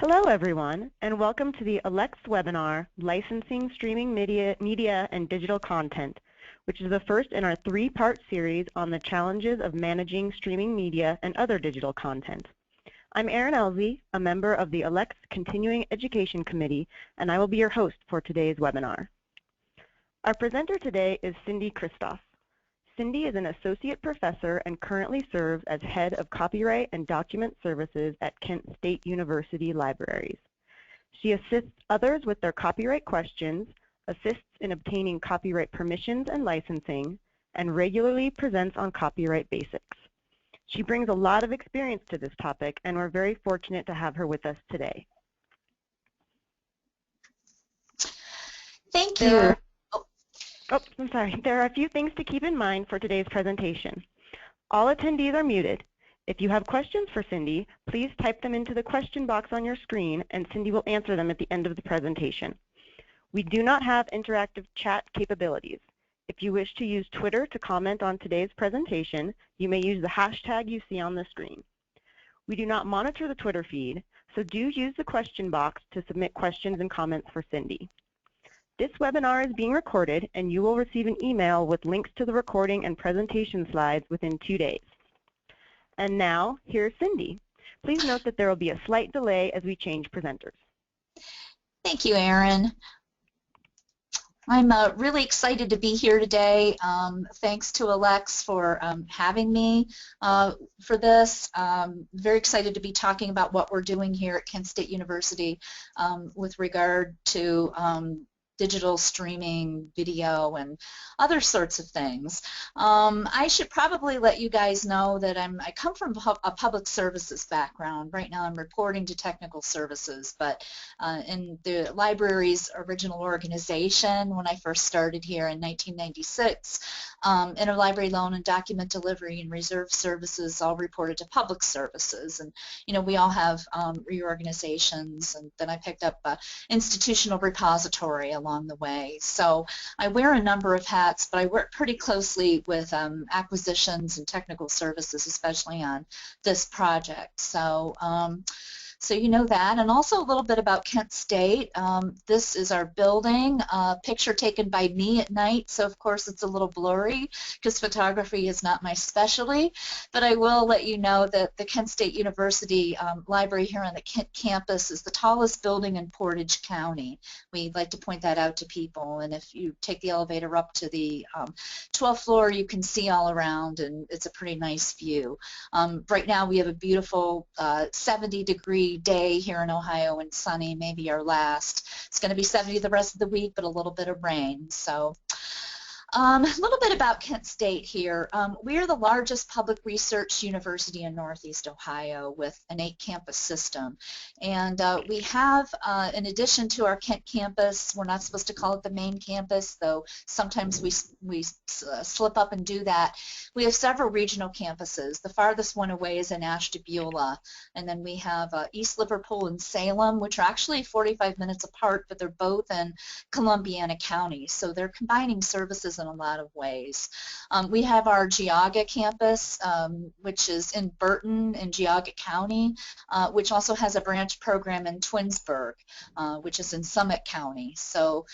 Hello everyone, and welcome to the ALCTS webinar, Licensing Streaming Media and Digital Content, which is the first in our three-part series on the challenges of managing streaming media and other digital content. I'm Erin Elsie, a member of the ALCTS Continuing Education Committee, and I will be your host for today's webinar. Our presenter today is Cindy Kristof. Cindy is an associate professor and currently serves as head of copyright and document services at Kent State University Libraries. She assists others with their copyright questions, assists in obtaining copyright permissions and licensing, and regularly presents on copyright basics. She brings a lot of experience to this topic, and we're very fortunate to have her with us today. Thank you. I'm sorry. There are a few things to keep in mind for today's presentation. All attendees are muted. If you have questions for Cindy, please type them into the question box on your screen, and Cindy will answer them at the end of the presentation. We do not have interactive chat capabilities. If you wish to use Twitter to comment on today's presentation, you may use the hashtag you see on the screen. We do not monitor the Twitter feed, so do use the question box to submit questions and comments for Cindy. This webinar is being recorded, and you will receive an email with links to the recording and presentation slides within 2 days. And now, here's Cindy. Please note that there will be a slight delay as we change presenters. Thank you, Erin. I'm really excited to be here today. Thanks to ALCTS for having me for this. Very excited to be talking about what we're doing here at Kent State University with regard to digital streaming, video, and other sorts of things. I should probably let you guys know that I come from a public services background. Right now I'm reporting to technical services, but in the library's original organization, when I first started here in 1996, interlibrary loan and document delivery and reserve services all reported to public services. And you know, we all have reorganizations, and then I picked up institutional repository along the way. So I wear a number of hats, but I work pretty closely with acquisitions and technical services, especially on this project. So you know that, and also a little bit about Kent State. This is our building, picture taken by me at night, so of course it's a little blurry because photography is not my specialty, but I will let you know that the Kent State University library here on the Kent campus is the tallest building in Portage County. We'd like to point that out to people, and if you take the elevator up to the 12th floor, you can see all around, and it's a pretty nice view. Right now we have a beautiful 70-degree day here in Ohio and sunny, maybe our last. It's going to be 70 the rest of the week, but a little bit of rain. So a little bit about Kent State here. We are the largest public research university in Northeast Ohio with an 8-campus system. And we have, in addition to our Kent campus, we're not supposed to call it the main campus, though sometimes we slip up and do that. We have several regional campuses. The farthest one away is in Ashtabula. And then we have East Liverpool and Salem, which are actually 45 minutes apart, but they're both in Columbiana County. So they're combining services in a lot of ways. We have our Geauga campus, which is in Burton in Geauga County, which also has a branch program in Twinsburg, which is in Summit County. So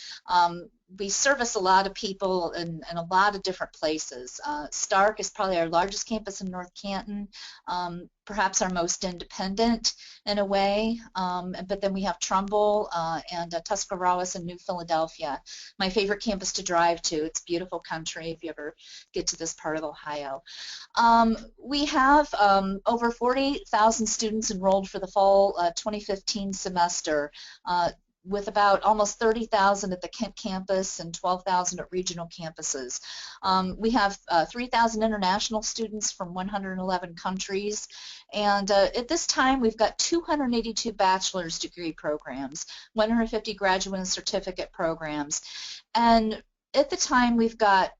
we service a lot of people in a lot of different places. Stark is probably our largest campus in North Canton, perhaps our most independent in a way, but then we have Trumbull and Tuscarawas and New Philadelphia. My favorite campus to drive to. It's beautiful country if you ever get to this part of Ohio. We have over 40,000 students enrolled for the fall 2015 semester, with about almost 30,000 at the Kent campus and 12,000 at regional campuses. We have 3,000 international students from 111 countries, and at this time we've got 282 bachelor's degree programs, 150 graduate and certificate programs, and at the time, we've got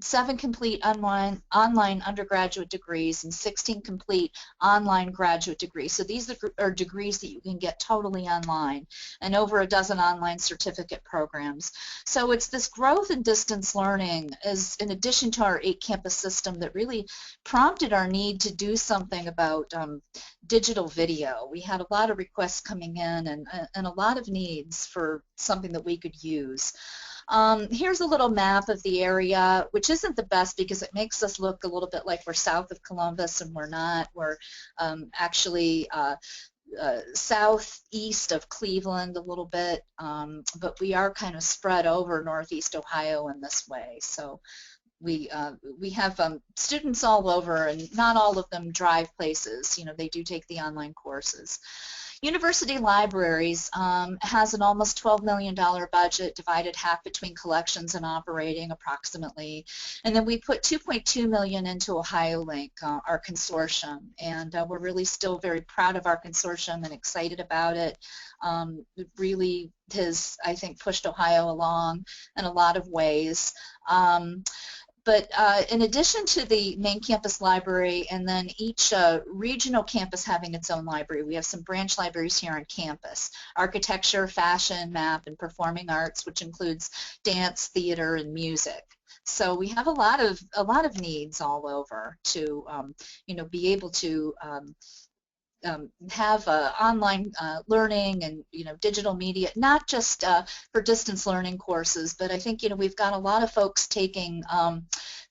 7 complete online undergraduate degrees and 16 complete online graduate degrees. So these are degrees that you can get totally online, and over a dozen online certificate programs. So it's this growth in distance learning, as in addition to our 8-campus system, that really prompted our need to do something about digital video. We had a lot of requests coming in and a lot of needs for something that we could use. Here's a little map of the area, which isn't the best because it makes us look a little bit like we're south of Columbus, and we're not. We're actually southeast of Cleveland a little bit, but we are kind of spread over northeast Ohio in this way. So we have students all over, and not all of them drive places. You know, they do take the online courses. University Libraries has an almost $12 million budget, divided half between collections and operating approximately. And then we put $2.2 million into OhioLink, our consortium. And we're really still very proud of our consortium and excited about it. It really has, I think, pushed Ohio along in a lot of ways. But in addition to the main campus library and then each regional campus having its own library, we have some branch libraries here on campus: architecture, fashion, map, and performing arts, which includes dance, theater, and music. So we have a lot of needs all over to you know, be able to have online learning and, you know, digital media, not just for distance learning courses, but I think, you know, we've got a lot of folks taking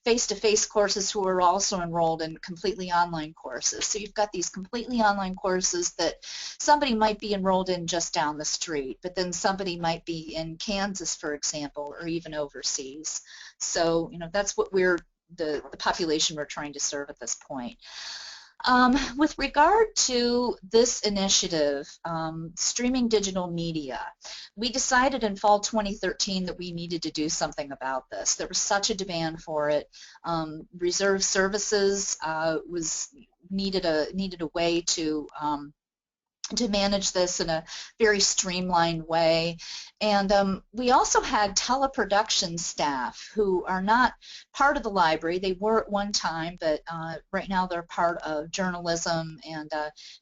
face-to-face courses who are also enrolled in completely online courses. So you've got these completely online courses that somebody might be enrolled in just down the street, but then somebody might be in Kansas, for example, or even overseas. So, you know, that's what the population we're trying to serve at this point. With regard to this initiative, streaming digital media, we decided in fall 2013 that we needed to do something about this. There was such a demand for it. Reserve Services needed a way to manage this in a very streamlined way. And we also had teleproduction staff who are not part of the library. They were at one time, but right now they're part of journalism and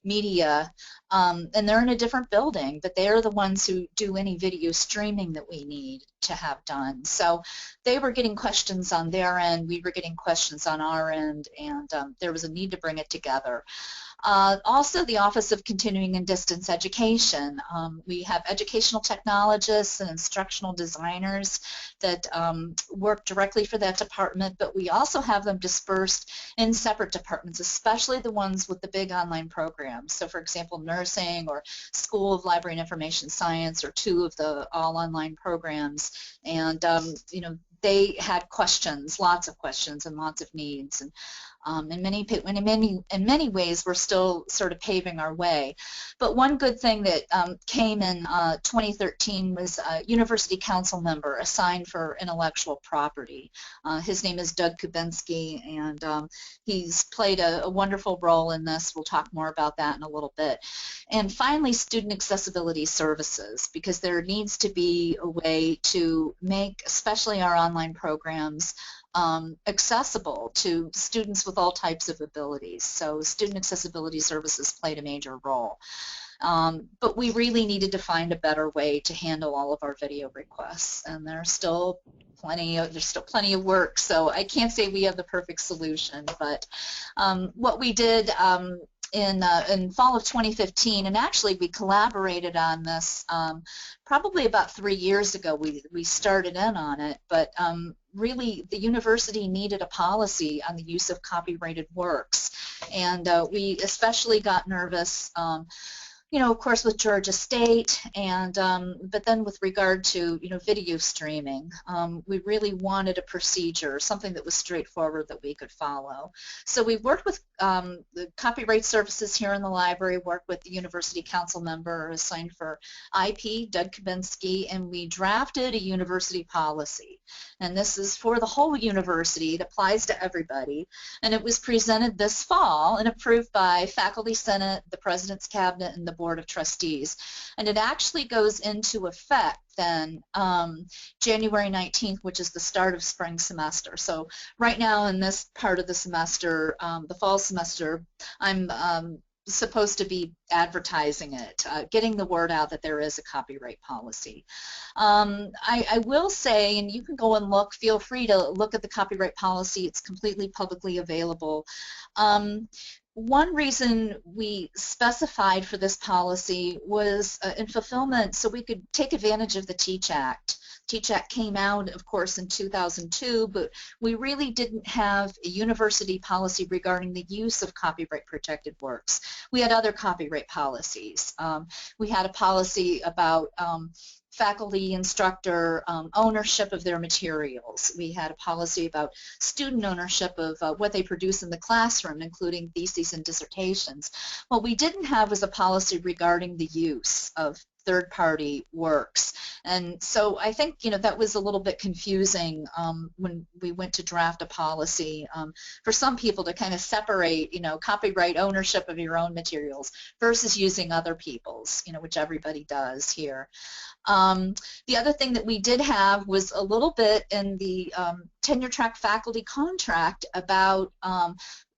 media, and they're in a different building, but they're the ones who do any video streaming that we need to have done. So they were getting questions on their end, we were getting questions on our end, and there was a need to bring it together. Also, the Office of Continuing and Distance Education. We have educational technologists and instructional designers that work directly for that department, but we also have them dispersed in separate departments, especially the ones with the big online programs. So, for example, nursing or School of Library and Information Science are 2 of the all-online programs. And, you know, they had questions, lots of questions and lots of needs. And in many ways, we're still sort of paving our way. But one good thing that came in 2013 was a university council member assigned for intellectual property. His name is Doug Kubensky, and he's played a wonderful role in this. We'll talk more about that in a little bit. And finally, student accessibility services, because there needs to be a way to make, especially our online programs, accessible to students with all types of abilities. So student accessibility services played a major role. But we really needed to find a better way to handle all of our video requests, and there's still plenty of work, so I can't say we have the perfect solution. But what we did in fall of 2015, and actually we collaborated on this probably about 3 years ago. We started in on it, but really the university needed a policy on the use of copyrighted works, and we especially got nervous, you know, of course, with Georgia State, and but then with regard to, you know, video streaming, we really wanted a procedure, something that was straightforward that we could follow. So we worked with the copyright services here in the library, worked with the university council member assigned for IP, Doug Kubensky, and we drafted a university policy. And this is for the whole university. It applies to everybody. And it was presented this fall and approved by Faculty Senate, the President's Cabinet, and the Board of Trustees. And it actually goes into effect then January 19th, which is the start of spring semester. So right now in this part of the semester, the fall semester, I'm supposed to be advertising it, getting the word out that there is a copyright policy. I will say, and you can go and look, feel free to look at the copyright policy. It's completely publicly available. One reason we specified for this policy was in fulfillment so we could take advantage of the Teach Act. Teach Act came out, of course, in 2002, but we really didn't have a university policy regarding the use of copyright protected works. We had other copyright policies. We had a policy about faculty, instructor ownership of their materials. We had a policy about student ownership of what they produce in the classroom, including theses and dissertations. What we didn't have was a policy regarding the use of third-party works. And so I think, you know, that was a little bit confusing when we went to draft a policy for some people to kind of separate, you know, copyright ownership of your own materials versus using other people's, you know, which everybody does here. The other thing that we did have was a little bit in the tenure track faculty contract about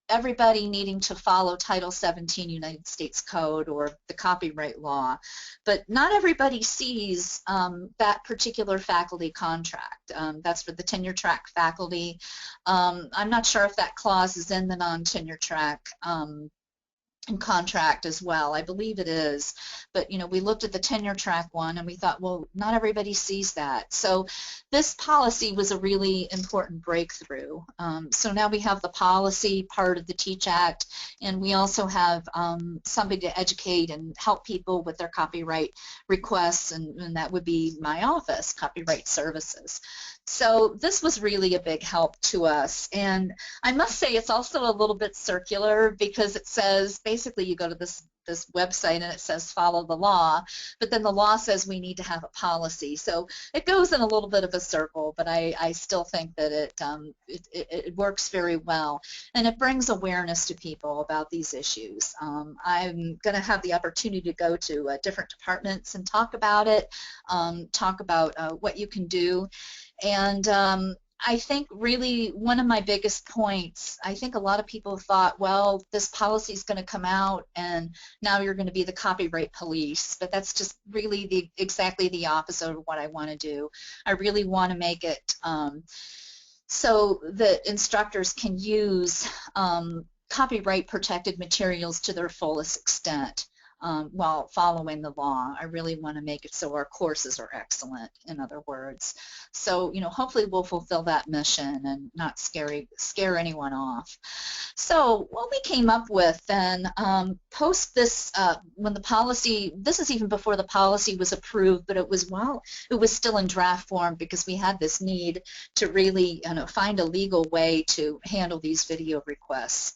everybody needing to follow Title 17 United States Code or the copyright law, but not everybody sees that particular faculty contract. That's for the tenure track faculty. I'm not sure if that clause is in the non-tenure track contract as well. I believe it is, but you know, we looked at the tenure track one and we thought, well, not everybody sees that. So this policy was a really important breakthrough. So now we have the policy part of the Teach Act, and we also have somebody to educate and help people with their copyright requests, and that would be my office, Copyright Services. So this was really a big help to us, and I must say it's also a little bit circular because it says basically you go to this website and it says follow the law, but then the law says we need to have a policy. So it goes in a little bit of a circle, but I still think that it works very well, and it brings awareness to people about these issues. I'm going to have the opportunity to go to different departments and talk about it, talk about what you can do. And I think really one of my biggest points, I think a lot of people thought, well, this policy is going to come out and now you're going to be the copyright police, but that's just really exactly the opposite of what I want to do. I really want to make it so that instructors can use copyright protected materials to their fullest extent. While following the law. I really want to make it so our courses are excellent, in other words. So, you know, hopefully we'll fulfill that mission and not scare anyone off. So what we came up with then, post this, when the policy, this is even before the policy was approved, but it was while it was still in draft form because we had this need to really, you know, find a legal way to handle these video requests.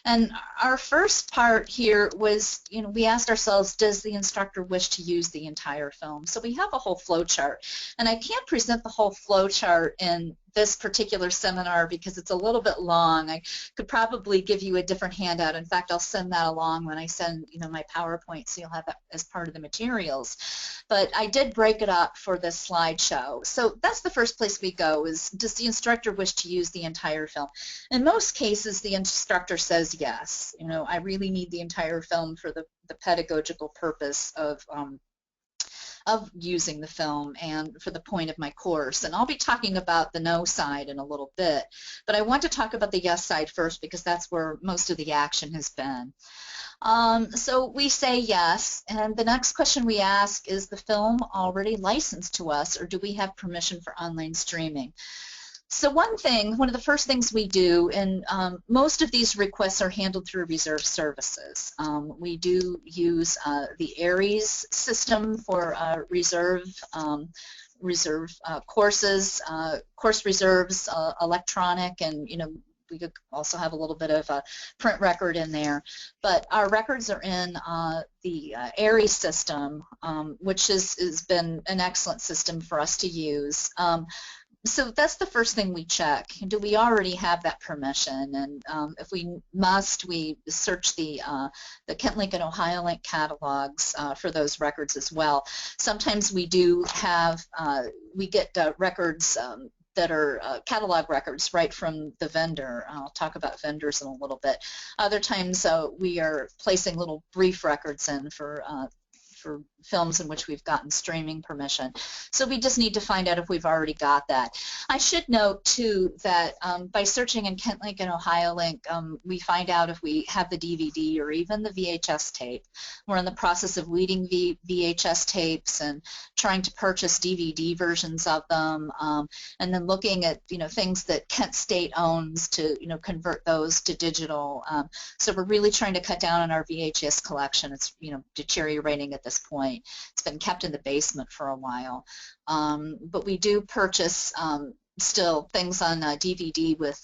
And our first part here was, you know, we asked ourselves, does the instructor wish to use the entire film? So we have a whole flow chart, and I can't present the whole flow chart in this particular seminar because it's a little bit long. I could probably give you a different handout. In fact, I'll send that along when I send, you know, my PowerPoint, so you'll have that as part of the materials. But I did break it up for this slideshow. So that's the first place we go, is does the instructor wish to use the entire film? In most cases, the instructor says yes. You know, I really need the entire film for the pedagogical purpose of using the film and for the point of my course. And I'll be talking about the no side in a little bit, but I want to talk about the yes side first because that's where most of the action has been. So we say yes, and the next question we ask, is the film already licensed to us, or do we have permission for online streaming? So one of the first things we do, and most of these requests are handled through reserve services. We do use the ARIES system for reserve courses, course reserves, electronic, and you know, we could also have a little bit of a print record in there. But our records are in the ARIES system, which has been an excellent system for us to use. So that's the first thing we check. Do we already have that permission? And if we must, we search the Kent Link and Ohio Link catalogs for those records as well. Sometimes we do have, we get records that are catalog records right from the vendor. I'll talk about vendors in a little bit. Other times we are placing little brief records in for films in which we've gotten streaming permission. So we just need to find out if we've already got that. I should note too that by searching in Kent Link and Ohio Link, we find out if we have the DVD or even the VHS tape. We're in the process of weeding VHS tapes and trying to purchase DVD versions of them, and then looking at things that Kent State owns to convert those to digital. So we're really trying to cut down on our VHS collection. It's deteriorating at this point. It's been kept in the basement for a while, but we do purchase still things on DVD with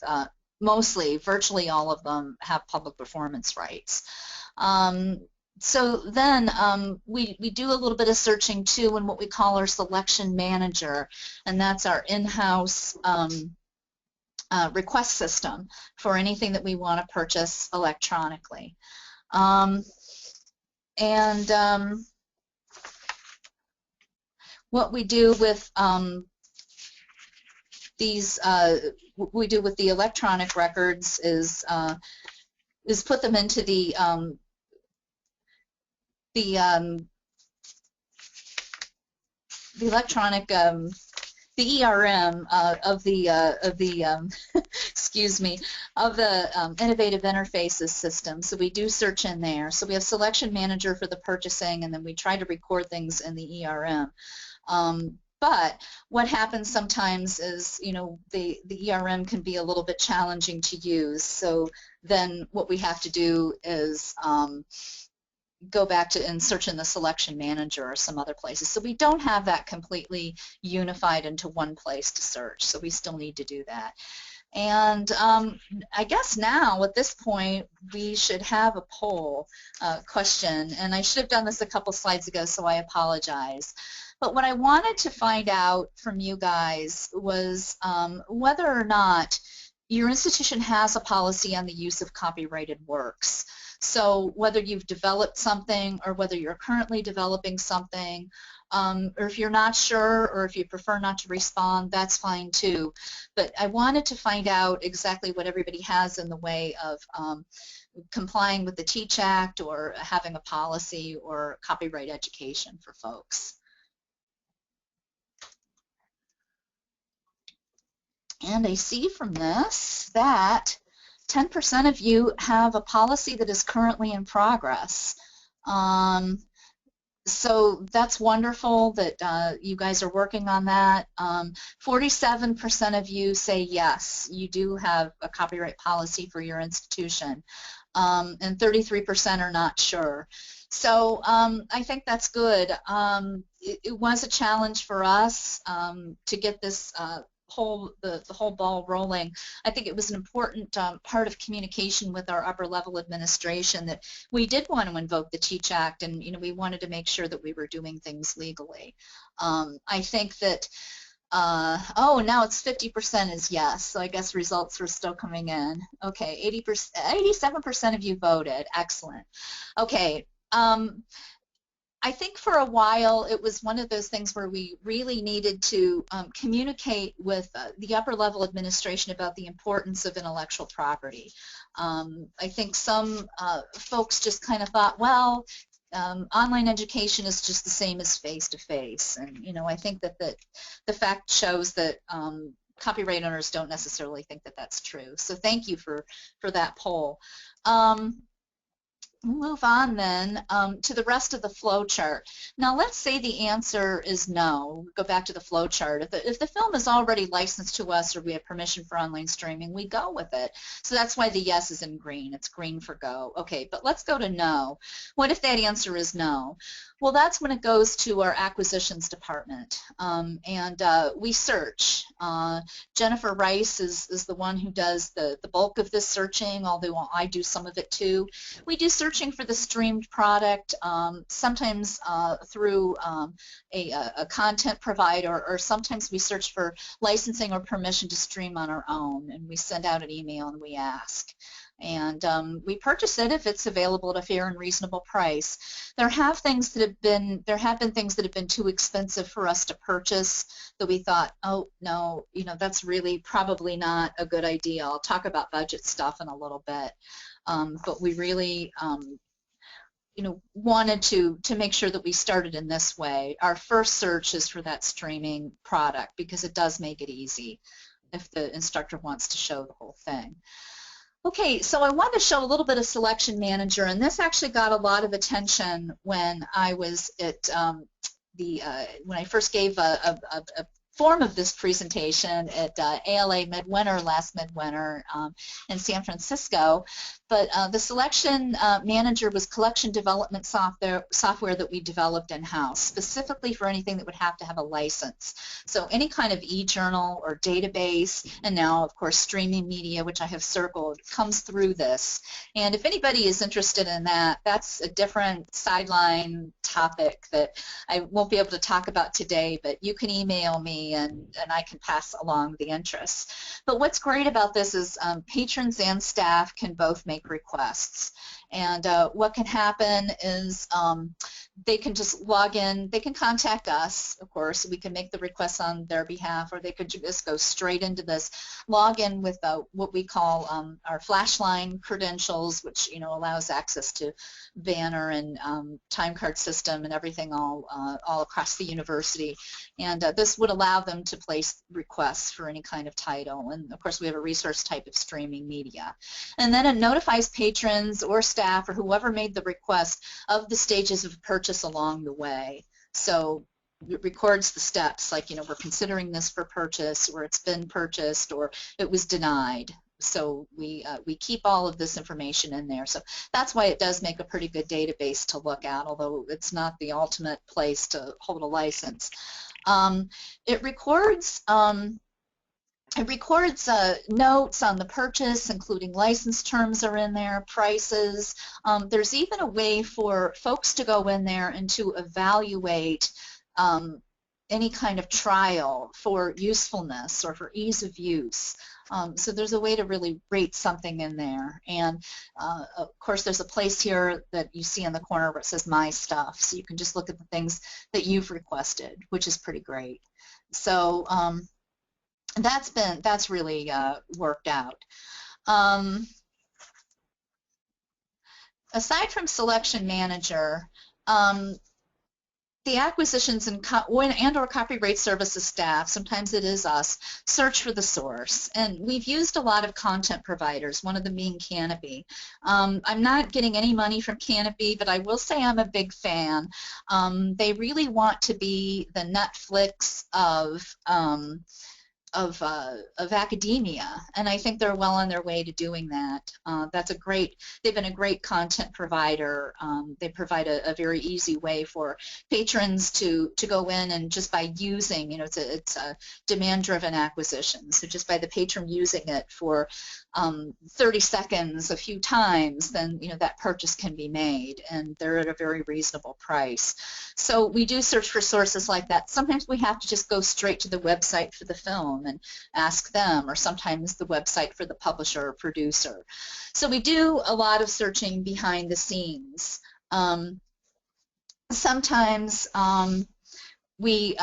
mostly, virtually all of them have public performance rights. So then we do a little bit of searching too in what we call our selection manager, and that's our in-house request system for anything that we want to purchase electronically. What we do with we do with the electronic records is put them into the electronic the ERM of the excuse me, of the innovative interfaces system. So we do search in there. So we have selection manager for the purchasing, and then we try to record things in the ERM. But what happens sometimes is, the ERM can be a little bit challenging to use. So then what we have to do is go back to and search in the selection manager or some other places. So we don't have that completely unified into one place to search. So we still need to do that. And I guess now at this point we should have a poll question, and I should have done this a couple slides ago, so I apologize. But what I wanted to find out from you guys was whether or not your institution has a policy on the use of copyrighted works. So whether you've developed something or whether you're currently developing something, or if you're not sure or if you prefer not to respond, that's fine too. But I wanted to find out exactly what everybody has in the way of complying with the Teach Act or having a policy or copyright education for folks. And I see from this that 10% of you have a policy that is currently in progress. So that's wonderful that you guys are working on that. 47% of you say yes, you do have a copyright policy for your institution, and 33% are not sure. So I think that's good. It was a challenge for us to get this the whole ball rolling. I think it was an important part of communication with our upper level administration that we did want to invoke the Teach Act, and we wanted to make sure that we were doing things legally. I think that oh, now it's 50% is yes, so I guess results are still coming in. Okay, 87% of you voted. Excellent. Okay. I think for a while it was one of those things where we really needed to communicate with the upper level administration about the importance of intellectual property. I think some folks just kind of thought, well, online education is just the same as face-to-face, and I think that the fact shows that copyright owners don't necessarily think that that's true. So thank you for that poll. We'll move on then to the rest of the flow chart. Now let's say the answer is no. Go back to the flow chart. If the film is already licensed to us or we have permission for online streaming, we go with it. So that's why the yes is in green. It's green for go. Okay, but let's go to no. What if that answer is no? Well, that's when it goes to our acquisitions department, and we search. Jennifer Rice is the one who does the bulk of this searching, although I do some of it too. We do search searching for the streamed product, sometimes through a content provider, or sometimes we search for licensing or permission to stream on our own, and we send out an email and we ask. And we purchase it if it's available at a fair and reasonable price. There have been things that have been too expensive for us to purchase that we thought, oh no, that's really probably not a good idea. I'll talk about budget stuff in a little bit, but we really wanted to make sure that we started in this way. Our first search is for that streaming product because it does make it easy if the instructor wants to show the whole thing. Okay, so I wanted to show a little bit of Selection Manager, and this actually got a lot of attention when I was at when I first gave a form of this presentation at ALA Midwinter last Midwinter in San Francisco. But the Selection Manager was collection development software that we developed in-house, specifically for anything that would have to have a license. So any kind of e-journal or database, and now, of course, streaming media, which I have circled, comes through this. And if anybody is interested in that, that's a different sideline topic that I won't be able to talk about today, but you can email me and I can pass along the interest. But what's great about this is patrons and staff can both make requests. And what can happen is they can just log in, they can contact us, of course, we can make the requests on their behalf, or they could just go straight into this, log in with what we call our Flashline credentials, which allows access to banner and time card system and everything all across the university. And this would allow them to place requests for any kind of title. And of course we have a resource type of streaming media. And then it notifies patrons or staff or whoever made the request of the stages of purchase along the way. So it records the steps, like we're considering this for purchase, or it's been purchased, or it was denied. So we keep all of this information in there. So that's why it does make a pretty good database to look at, although it's not the ultimate place to hold a license. It records notes on the purchase, including license terms are in there, prices. There's even a way for folks to go in there and to evaluate any kind of trial for usefulness or for ease of use. So there's a way to really rate something in there. And of course there's a place here that you see in the corner where it says My Stuff, so you can just look at the things that you've requested, which is pretty great. So that's really worked out. Aside from Selection Manager, the acquisitions and or copyright services staff, sometimes it is us, search for the source. And we've used a lot of content providers, one of them being Canopy. I'm not getting any money from Canopy, but I will say I'm a big fan. They really want to be the Netflix of academia, and I think they're well on their way to doing that. They've been a great content provider. They provide a very easy way for patrons to go in, and just by using, it's a demand-driven acquisition. So just by the patron using it for 30 seconds a few times, then that purchase can be made, and they're at a very reasonable price. So we do search for sources like that. Sometimes we have to just go straight to the website for the film and ask them, or sometimes the website for the publisher or producer. So we do a lot of searching behind the scenes. Sometimes we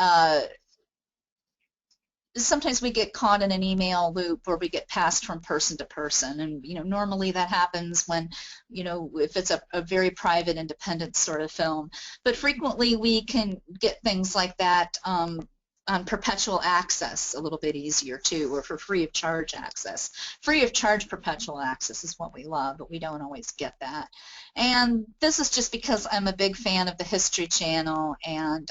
get caught in an email loop where we get passed from person to person, and normally that happens when if it's a very private, independent sort of film. But frequently we can get things like that on Perpetual Access a little bit easier too, or for free of charge access. Free of charge Perpetual Access is what we love, but we don't always get that. And this is just because I'm a big fan of the History Channel, and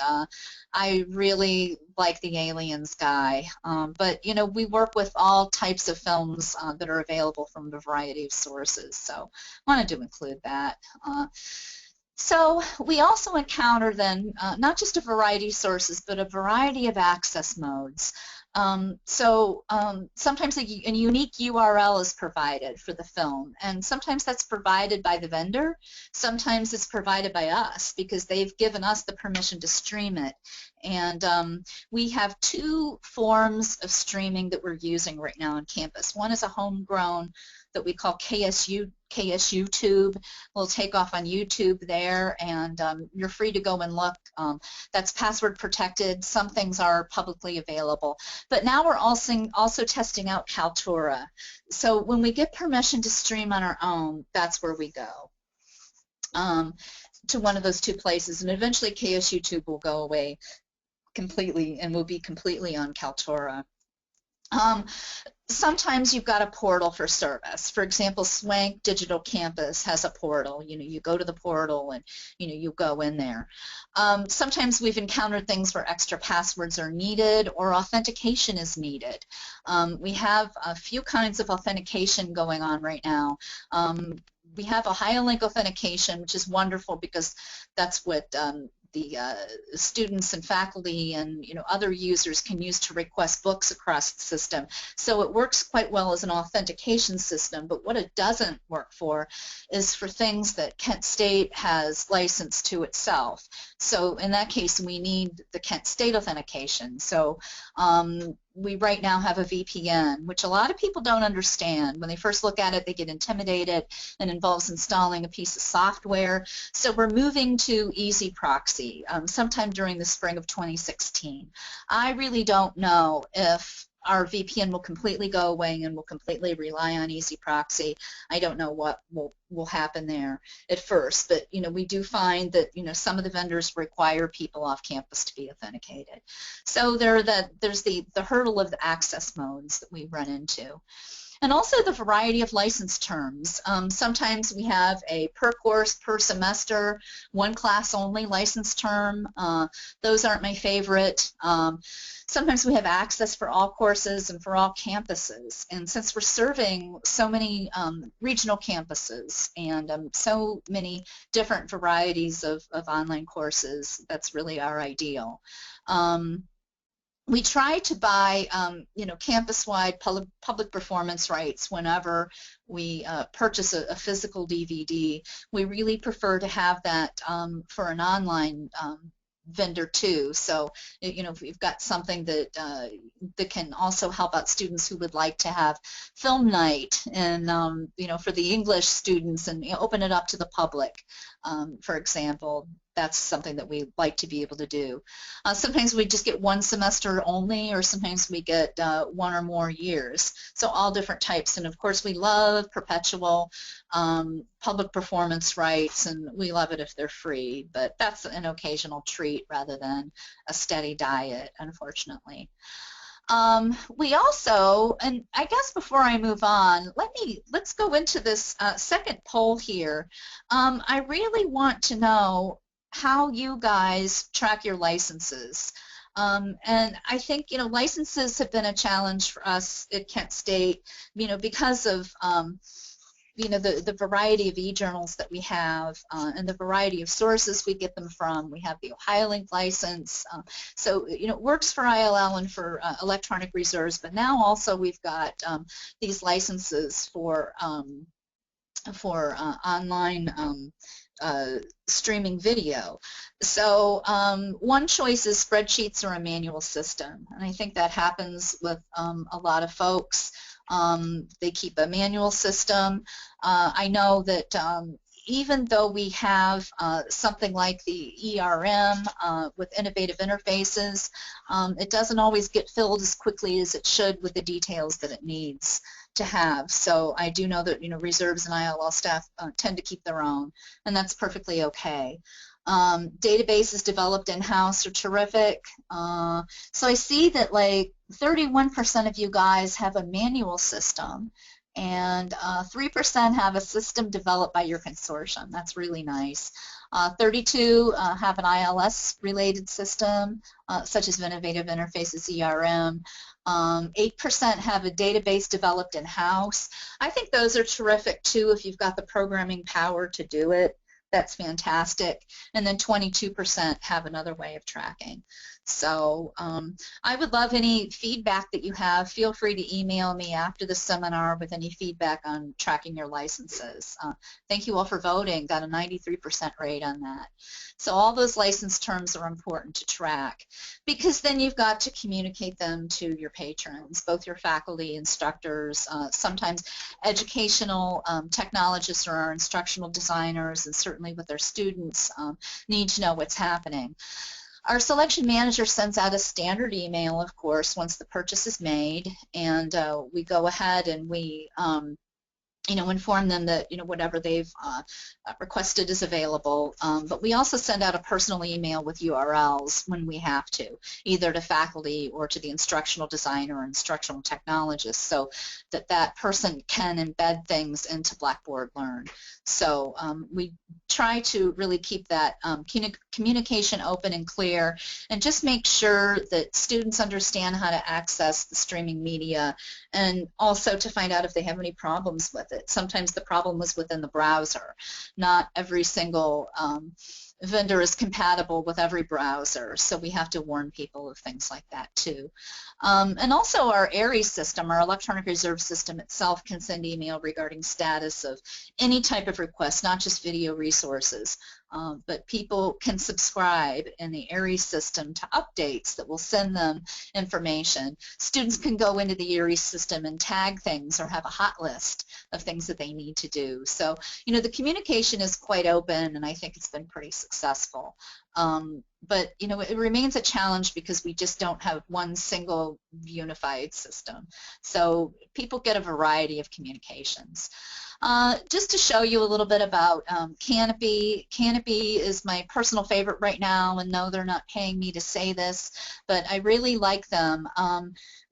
I really like the Aliens guy. But we work with all types of films that are available from a variety of sources, so I wanted to include that. So we also encounter then not just a variety of sources, but a variety of access modes. Sometimes a unique URL is provided for the film, and sometimes that's provided by the vendor, sometimes it's provided by us because they've given us the permission to stream it. And we have two forms of streaming that we're using right now on campus. One is a homegrown that we call KSUtube. We'll take off on YouTube there, and you're free to go and look. That's password protected. Some things are publicly available. But now we're also testing out Kaltura. So when we get permission to stream on our own, that's where we go, to one of those two places. And eventually KSUtube will go away completely and will be completely on Kaltura. Sometimes you've got a portal for service. For example, Swank Digital Campus has a portal. You go to the portal and you go in there. Sometimes we've encountered things where extra passwords are needed or authentication is needed. We have a few kinds of authentication going on right now. We have a hyperlink authentication, which is wonderful because that's what the students and faculty and other users can use to request books across the system. So it works quite well as an authentication system, but what it doesn't work for is for things that Kent State has licensed to itself. So in that case, we need the Kent State authentication. So we right now have a VPN, which a lot of people don't understand. When they first look at it, they get intimidated, and involves installing a piece of software. So we're moving to Easy Proxy sometime during the spring of 2016. I really don't know if our VPN will completely go away and we'll completely rely on Easy Proxy. I don't know what will happen there at first, but we do find that some of the vendors require people off campus to be authenticated. So there's the hurdle of the access modes that we run into. And also the variety of license terms. Sometimes we have a per course, per semester, one class only license term. Those aren't my favorite. Sometimes we have access for all courses and for all campuses. And since we're serving so many regional campuses and so many different varieties of online courses, that's really our ideal. We try to buy, campus-wide public performance rights whenever we purchase a physical DVD. We really prefer to have that for an online vendor too. So, if we've got something that can also help out students who would like to have film night, and for the English students, and open it up to the public, for example. That's something that we like to be able to do. Sometimes we just get one semester only, or sometimes we get one or more years. So all different types. And of course we love perpetual public performance rights, and we love it if they're free, but that's an occasional treat rather than a steady diet, unfortunately. We also, and I guess before I move on, let's go into this second poll here. I really want to know how you guys track your licenses. And I think, licenses have been a challenge for us at Kent State, because of, the variety of e-journals that we have and the variety of sources we get them from. We have the OhioLink license. So, it works for ILL and for electronic reserves, but now also we've got these licenses for online streaming video. So one choice is spreadsheets or a manual system, and I think that happens with a lot of folks. They keep a manual system. I know that even though we have something like the ERM with innovative interfaces, it doesn't always get filled as quickly as it should with the details that it needs to have. So I do know that reserves and ILL staff tend to keep their own, and that's perfectly okay. Databases developed in-house are terrific. So I see that like 31% of you guys have a manual system, and 3% have a system developed by your consortium. That's really nice. 32 have an ILS-related system, such as Innovative Interfaces, ERM. 8% have a database developed in-house. I think those are terrific, too, if you've got the programming power to do it. That's fantastic. And then 22% have another way of tracking. So I would love any feedback that you have. Feel free to email me after the seminar with any feedback on tracking your licenses. Thank you all for voting. Got a 93% rate on that. So all those license terms are important to track, because then you've got to communicate them to your patrons, both your faculty, instructors, sometimes educational technologists or our instructional designers, and certainly with their students need to know what's happening. Our selection manager sends out a standard email, of course, once the purchase is made, and we go ahead and we inform them that whatever they've requested is available. But we also send out a personal email with URLs when we have to, either to faculty or to the instructional designer or instructional technologist, so that that person can embed things into Blackboard Learn. So we try to really keep that communication open and clear, and just make sure that students understand how to access the streaming media, and also to find out if they have any problems with it. Sometimes the problem was within the browser. Not every single vendor is compatible with every browser, so we have to warn people of things like that too. And also our ARIES system, our electronic reserve system itself, can send email regarding status of any type of request, not just video resources. But people can subscribe in the ARIES system to updates that will send them information. Students can go into the ARIES system and tag things or have a hot list of things that they need to do. So, the communication is quite open, and I think it's been pretty successful. But it remains a challenge because we just don't have one single unified system. So people get a variety of communications. Just to show you a little bit about Canopy. Canopy is my personal favorite right now, and no, they're not paying me to say this, but I really like them.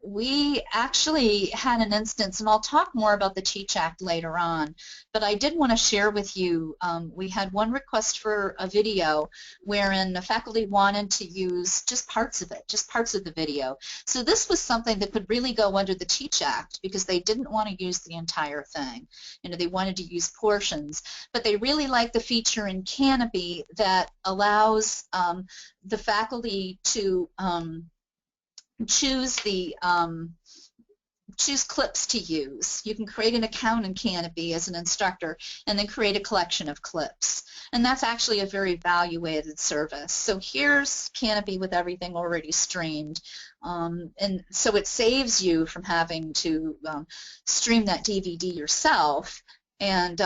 We actually had an instance, and I'll talk more about the Teach Act later on, but I did want to share with you, we had one request for a video wherein the faculty wanted to use just parts of it, just parts of the video. So this was something that could really go under the Teach Act, because they didn't want to use the entire thing. They wanted to use portions, but they really like the feature in Canopy that allows the faculty to choose clips to use. You can create an account in Canopy as an instructor and then create a collection of clips. And that's actually a very value-added service. So here's Canopy with everything already streamed. And so it saves you from having to stream that DVD yourself, and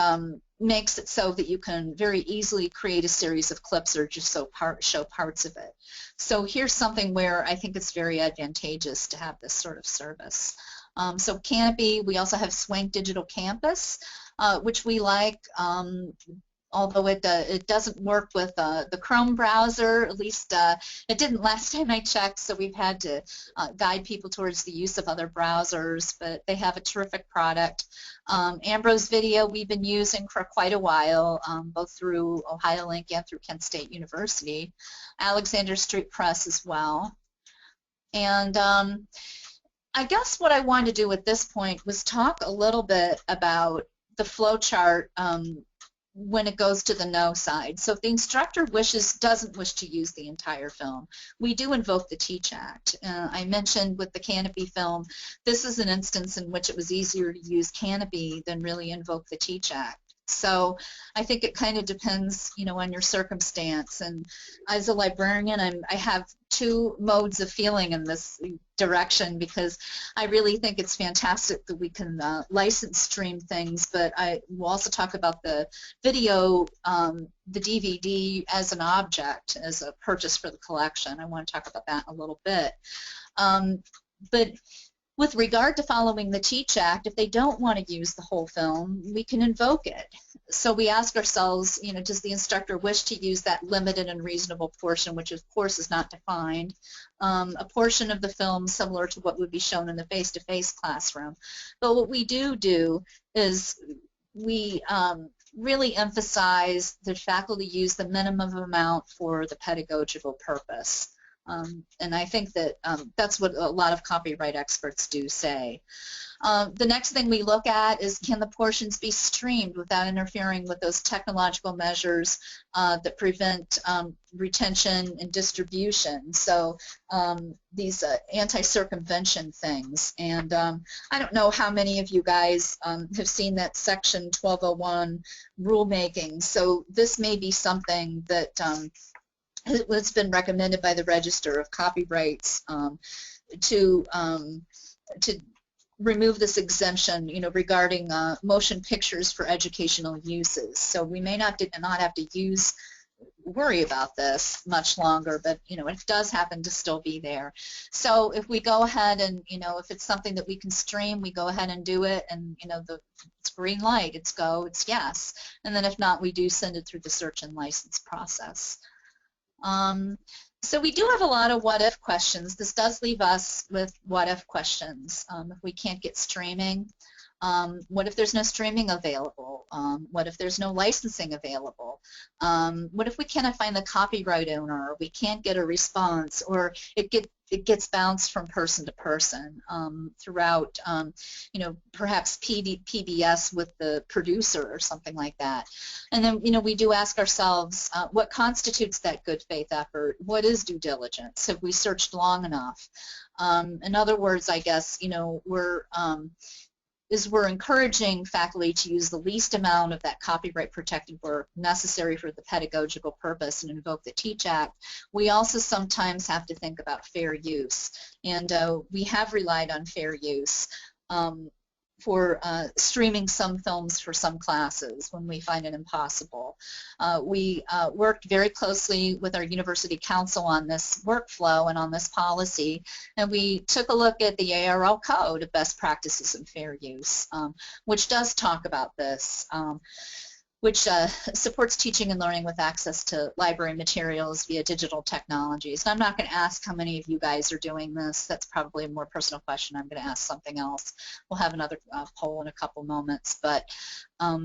makes it so that you can very easily create a series of clips or just show parts of it. So here's something where I think it's very advantageous to have this sort of service. So Canopy, we also have Swank Digital Campus, which we like, although it doesn't work with the Chrome browser. At least it didn't last time I checked, so we've had to guide people towards the use of other browsers, but they have a terrific product. Ambrose Video we've been using for quite a while, both through Ohio Link and through Kent State University. Alexander Street Press as well. And I guess what I wanted to do at this point was talk a little bit about the flowchart when it goes to the no side. So if the instructor doesn't wish to use the entire film, we do invoke the Teach Act. I mentioned with the Canopy film, this is an instance in which it was easier to use Canopy than really invoke the Teach Act. So I think it kind of depends, on your circumstance. And as a librarian, I have two modes of feeling in this direction, because I really think it's fantastic that we can license stream things, but I will also talk about the video, the DVD as an object, as a purchase for the collection. I want to talk about that in a little bit. But with regard to following the Teach Act, if they don't want to use the whole film, we can invoke it. So we ask ourselves, does the instructor wish to use that limited and reasonable portion, which of course is not defined, a portion of the film similar to what would be shown in the face-to-face classroom. But what we do is we really emphasize that faculty use the minimum amount for the pedagogical purpose. And I think that that's what a lot of copyright experts do say. The next thing we look at is, can the portions be streamed without interfering with those technological measures that prevent retention and distribution? So these anti-circumvention things. And I don't know how many of you guys have seen that Section 1201 rulemaking. So this may be something that it's been recommended by the Register of Copyrights to remove this exemption, regarding motion pictures for educational uses. So we may not have to worry about this much longer, but it does happen to still be there. So if we go ahead and if it's something that we can stream, we go ahead and do it, and it's green light, it's go, it's yes, and then if not, we do send it through the search and license process. So we do have a lot of what-if questions. This does leave us with what-if questions. If we can't get streaming, what if there's no streaming available? What if there's no licensing available? What if we cannot find the copyright owner, or we can't get a response, or it gets bounced from person to person throughout, perhaps PBS with the producer or something like that. And then, we do ask ourselves, what constitutes that good faith effort? What is due diligence? Have we searched long enough? In other words, I guess, we're encouraging faculty to use the least amount of that copyright protected work necessary for the pedagogical purpose and Invoke the Teach Act. We also sometimes have to think about fair use, and we have relied on fair use for streaming some films for some classes when we find it impossible. We worked very closely with our university council on this workflow and on this policy, and we took a look at the ARL Code of Best Practices and Fair Use, which does talk about this, which supports teaching and learning with access to library materials via digital technologies. And I'm not going to ask how many of you guys are doing this. That's probably a more personal question. I'm going to ask something else. We'll have another poll in a couple moments. But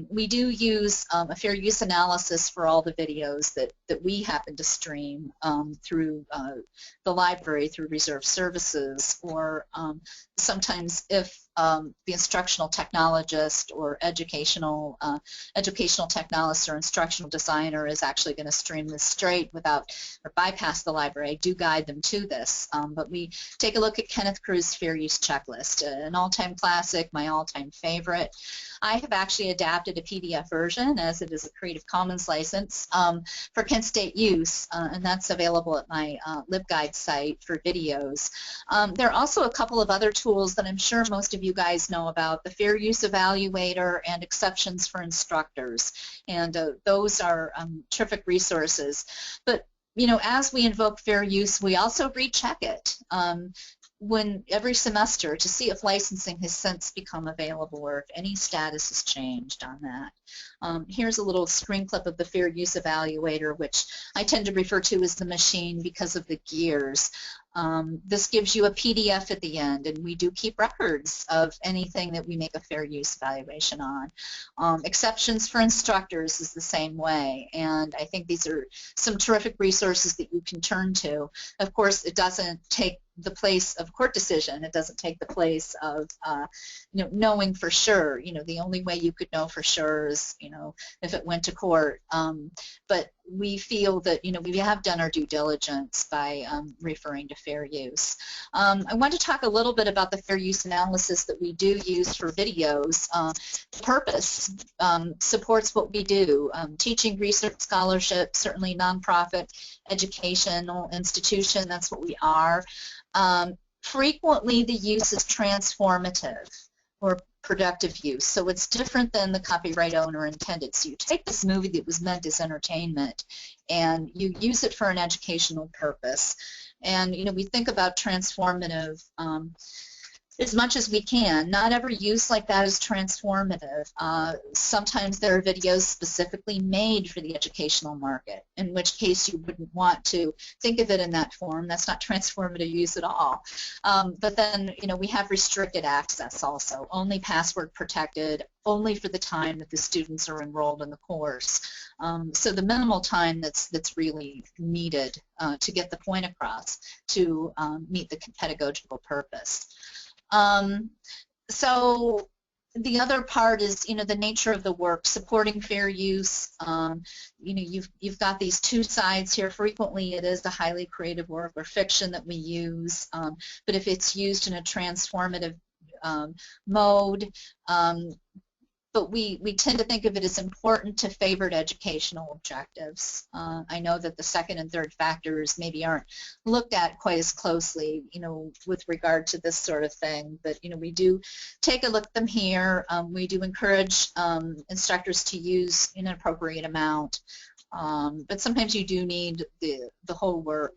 we do use a fair use analysis for all the videos that we happen to stream through the library, through reserved services, or sometimes if the instructional technologist or educational technologist or instructional designer is actually going to stream this straight without or bypass the library, I do guide them to this. But we take a look at Kenneth Crew's Fair Use Checklist, an all-time classic, my all-time favorite. I have actually adapted a PDF version, as it is a Creative Commons license, for Kent State use, and that's available at my LibGuide site for videos. There are also a couple of other tools that I'm sure most of you guys know about, the Fair Use Evaluator and Exceptions for Instructors, and those are terrific resources. But as we invoke fair use, we also recheck it every semester to see if licensing has since become available or if any status has changed on that. Here's a little screen clip of the Fair Use Evaluator, which I tend to refer to as the machine because of the gears. This gives you a PDF at the end, and we do keep records of anything that we make a fair use evaluation on. Exceptions for Instructors is the same way, and I think these are some terrific resources that you can turn to. Of course, it doesn't take the place of court decision. It doesn't take the place of knowing for sure. The only way you could know for sure is if it went to court. But we feel that we have done our due diligence by referring to fair use. I want to talk a little bit about the fair use analysis that we do use for videos. The purpose supports what we do. Teaching, research, scholarship, certainly nonprofit, educational institution, that's what we are. Frequently the use is transformative or productive use, so it's different than the copyright owner intended. So you take this movie that was meant as entertainment and you use it for an educational purpose. And we think about transformative as much as we can. Not every use like that is transformative. Sometimes there are videos specifically made for the educational market, in which case you wouldn't want to think of it in that form. That's not transformative use at all. But then, we have restricted access also, only password protected, only for the time that the students are enrolled in the course. So the minimal time that's really needed to get the point across to meet the pedagogical purpose. So the other part is, the nature of the work, supporting fair use. You've got these two sides here. Frequently, it is a highly creative work or fiction that we use, but if it's used in a transformative mode, but we tend to think of it as important to favored educational objectives. I know that the second and third factors maybe aren't looked at quite as closely, with regard to this sort of thing, but we do take a look at them here. We do encourage instructors to use an appropriate amount, but sometimes you do need the whole work,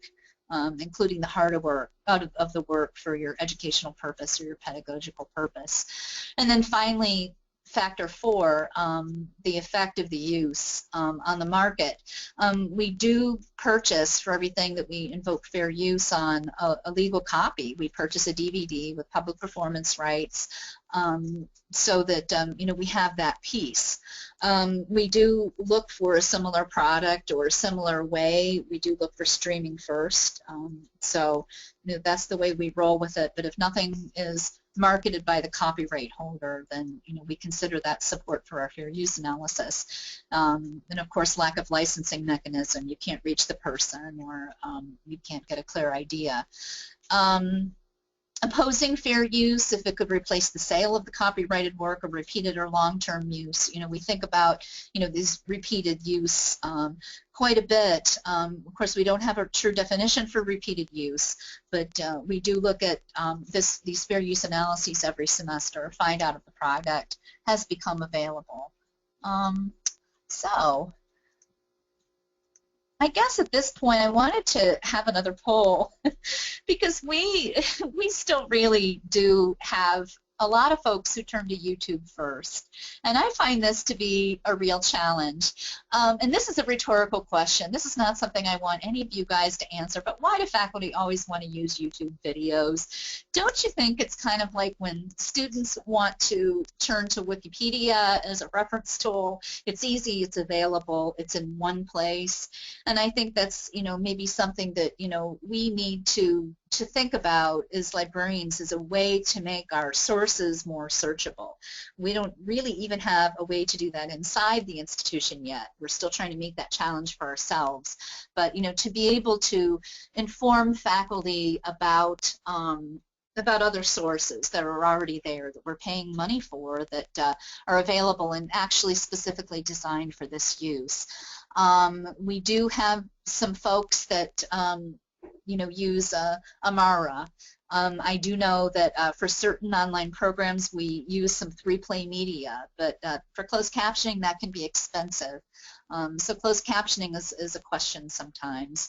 including the harder work out of the work for your educational purpose or your pedagogical purpose. And then finally, Factor 4, the effect of the use on the market. We do purchase, for everything that we invoke fair use on, a legal copy. We purchase a DVD with public performance rights, so that we have that piece. We do look for a similar product or a similar way. We do look for streaming first. So that's the way we roll with it. But if nothing is marketed by the copyright holder, then we consider that support for our fair use analysis. And of course, lack of licensing mechanism. You can't reach the person, or you can't get a clear idea. Opposing fair use if it could replace the sale of the copyrighted work, or repeated or long-term use. We think about this repeated use quite a bit. Of course, we don't have a true definition for repeated use, but we do look at these fair use analyses every semester, find out if the product has become available. So I guess at this point I wanted to have another poll because we still really do have a lot of folks who turn to YouTube first, and I find this to be a real challenge. And this is a rhetorical question. This is not something I want any of you guys to answer, but why do faculty always want to use YouTube videos? Don't you think it's kind of like when students want to turn to Wikipedia as a reference tool? It's easy, it's available, it's in one place, and I think that's maybe something that we need to think about as librarians, as a way to make our sources more searchable. We don't really even have a way to do that inside the institution yet. We're still trying to meet that challenge for ourselves. But to be able to inform faculty about other sources that are already there, that we're paying money for, that are available and actually specifically designed for this use. We do have some folks that use Amara. I do know that for certain online programs we use some 3-play media, but for closed captioning that can be expensive. So closed captioning is a question sometimes.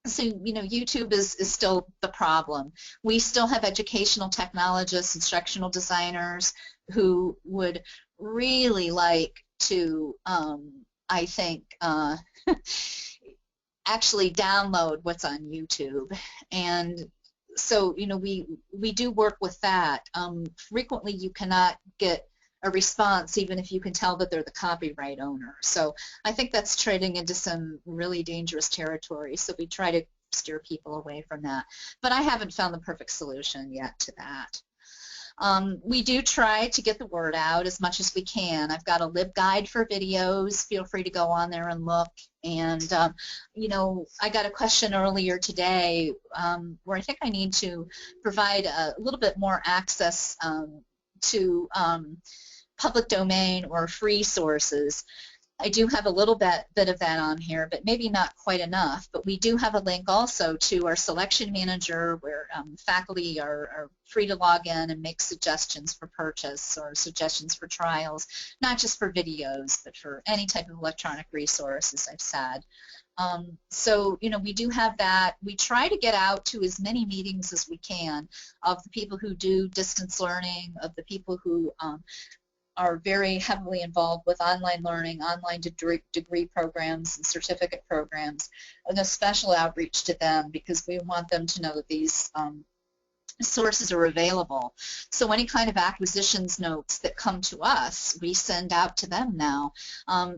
So YouTube is still the problem. We still have educational technologists, instructional designers who would really like to, I think, actually download what's on YouTube. And so we do work with that. Frequently you cannot get a response even if you can tell that they're the copyright owner. So I think that's trading into some really dangerous territory, so we try to steer people away from that. But I haven't found the perfect solution yet to that. We do try to get the word out as much as we can. I've got a LibGuide for videos. Feel free to go on there and look. And, I got a question earlier today where I think I need to provide a little bit more access to public domain or free sources. I do have a little bit of that on here, but maybe not quite enough. But we do have a link also to our selection manager where faculty are free to log in and make suggestions for purchase or suggestions for trials, not just for videos, but for any type of electronic resource, as I've said. So, you know, we do have that. We try to get out to as many meetings as we can of the people who do distance learning, of the people who are very heavily involved with online learning, online degree programs and certificate programs, and a special outreach to them because we want them to know that these sources are available. So any kind of acquisitions notes that come to us, we send out to them now,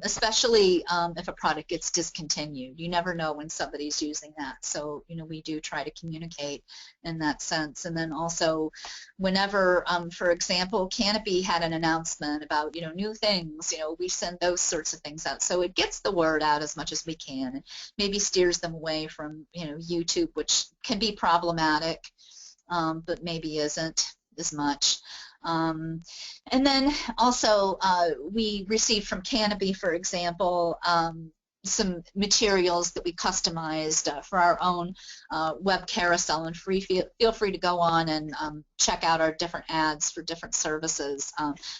especially if a product gets discontinued. You never know when somebody's using that. So, you know, we do try to communicate in that sense. And then also whenever, for example, Canopy had an announcement about, you know, new things, you know, we send those sorts of things out. So it gets the word out as much as we can and maybe steers them away from, you know, YouTube, which can be problematic. But maybe isn't as much. And then also we received from Canopy, for example, some materials that we customized for our own web carousel, and feel free to go on and check out our different ads for different services.